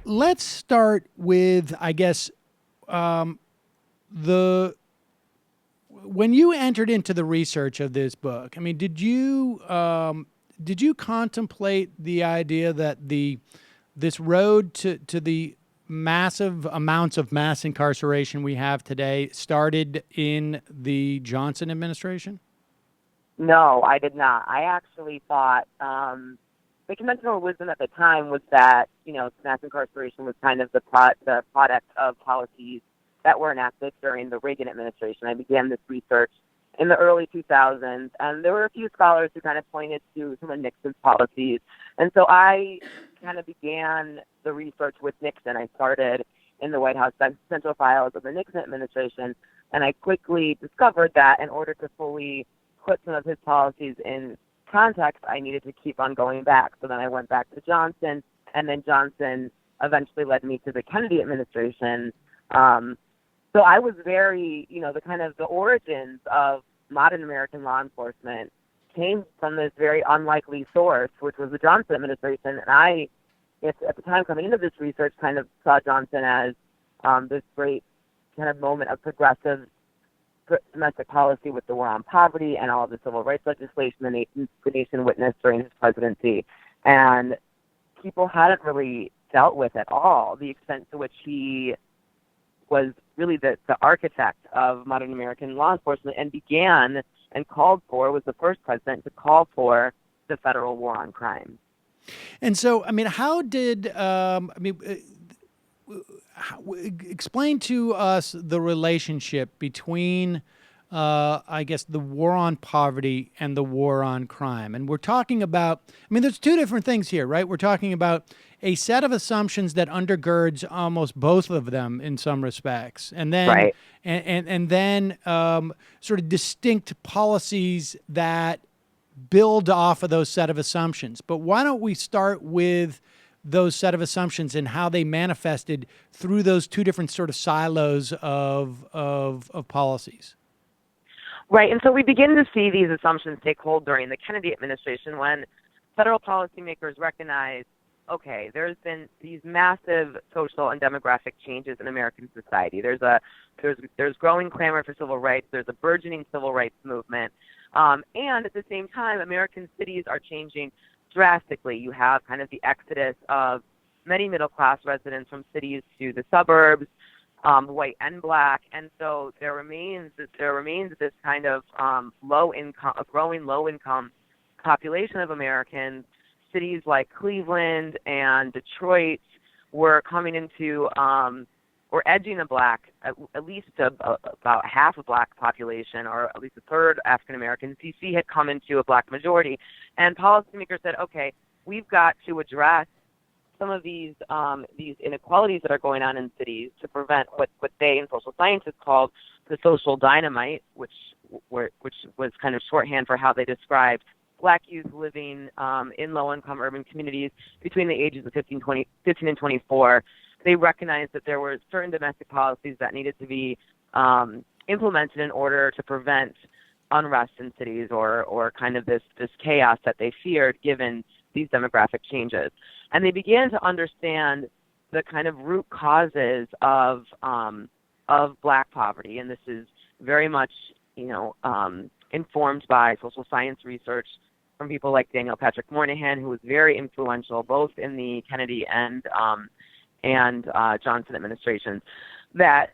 let's start with, I guess, the when you entered into the research of this book. I mean, did you contemplate the idea that this road to the massive amounts of mass incarceration we have today started in the Johnson administration? No, I did not. I actually thought the conventional wisdom at the time was that, mass incarceration was kind of the product of policies that were enacted during the Reagan administration. I began this research in the early 2000s, and there were a few scholars who kind of pointed to some of Nixon's policies. And so I kind of began the research with Nixon. I started in the White House Central Files of the Nixon administration, and I quickly discovered that in order to fully put some of his policies in context, I needed to keep on going back. So then I went back to Johnson, and then Johnson eventually led me to the Kennedy administration. So I was very, the origins of modern American law enforcement came from this very unlikely source, which was the Johnson administration. And I, at the time coming into this research, kind of saw Johnson as this great kind of moment of progressive domestic policy with the war on poverty and all of the civil rights legislation the nation witnessed during his presidency. And people hadn't really dealt with at all the extent to which he was really the architect of modern American law enforcement and began and was the first president to call for the federal war on crime. And so, I mean, how did, explain to us the relationship between, I guess, the war on poverty and the war on crime. And we're talking about, there's two different things here, right? We're talking about a set of assumptions that undergirds almost both of them in some respects. And then, right. and then sort of distinct policies that build off of those set of assumptions. But why don't we start with those set of assumptions and how they manifested through those two different sort of silos of policies? Right, and so we begin to see these assumptions take hold during the Kennedy administration when federal policymakers recognize, okay, there's been these massive social and demographic changes in American society. There's growing clamor for civil rights. There's a burgeoning civil rights movement. And at the same time, American cities are changing drastically. You have kind of the exodus of many middle-class residents from cities to the suburbs, white and black, and so there remains this kind of growing low-income population of Americans. Cities like Cleveland and Detroit were coming into, or edging a black, at least about half a black population, or at least a third African American. D.C. had come into a black majority, and policymakers said, okay, we've got to address some of these inequalities that are going on in cities to prevent what they in social sciences called the social dynamite, which was kind of shorthand for how they described black youth living in low-income urban communities between the ages of 15 and 24. They recognized that there were certain domestic policies that needed to be implemented in order to prevent unrest in cities or kind of this chaos that they feared given these demographic changes. And they began to understand the kind of root causes of black poverty. And this is very much, informed by social science research from people like Daniel Patrick Moynihan, who was very influential both in the Kennedy and Johnson administrations, that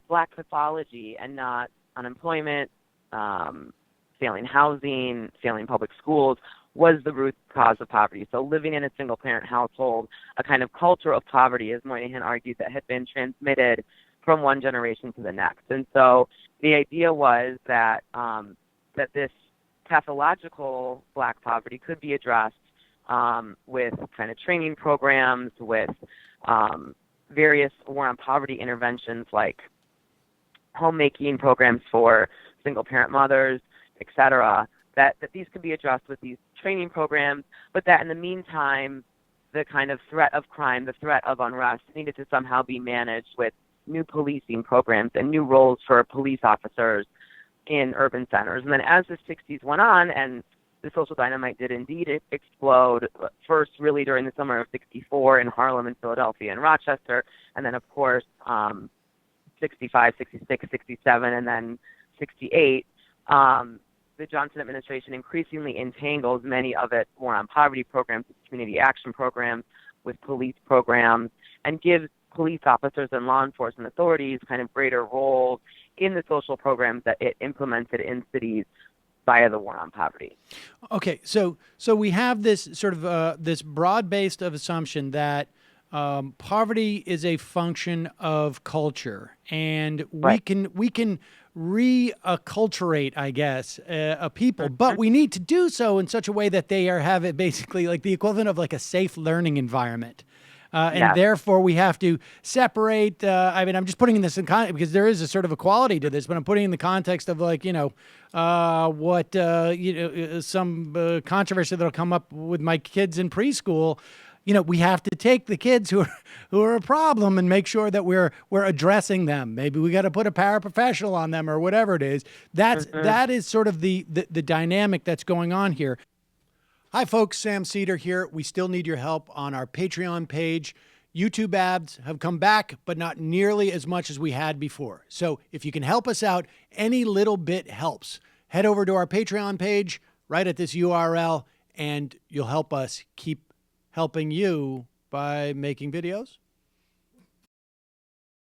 black pathology and not unemployment, failing housing, failing public schools was the root cause of poverty. So living in a single-parent household, a kind of culture of poverty, as Moynihan argued, that had been transmitted from one generation to the next. And so the idea was that this pathological black poverty could be addressed with kind of training programs, with various war on poverty interventions like homemaking programs for single-parent mothers, et cetera, that these could be addressed with these training programs, but that in the meantime, the kind of threat of crime, the threat of unrest needed to somehow be managed with new policing programs and new roles for police officers in urban centers. And then as the 60s went on and the social dynamite did indeed explode, first really during the summer of '64 in Harlem and Philadelphia and Rochester, and then, of course, '65, '66, '67, and then '68. The Johnson administration increasingly entangles many of its war on poverty programs with community action programs, with police programs, and gives police officers and law enforcement authorities kind of greater roles in the social programs that it implemented in cities via the war on poverty. Okay, so we have this sort of this broad-based of assumption that poverty is a function of culture, and we can reacculturate, I guess, a people, but we need to do so in such a way that they have it basically like the equivalent of like a safe learning environment. And therefore, we have to separate. I mean, I'm just putting this in context because there is a sort of equality to this, but I'm putting in the context of like, some controversy that'll come up with my kids in preschool. We have to take the kids who are a problem and make sure that we're addressing them. Maybe we got to put a paraprofessional on them or whatever it is. That is sort of the dynamic that's going on here. Hi, folks. Sam Seder here. We still need your help on our Patreon page. YouTube ads have come back, but not nearly as much as we had before. So if you can help us out, any little bit helps. Head over to our Patreon page right at this URL, and you'll help us keep helping you by making videos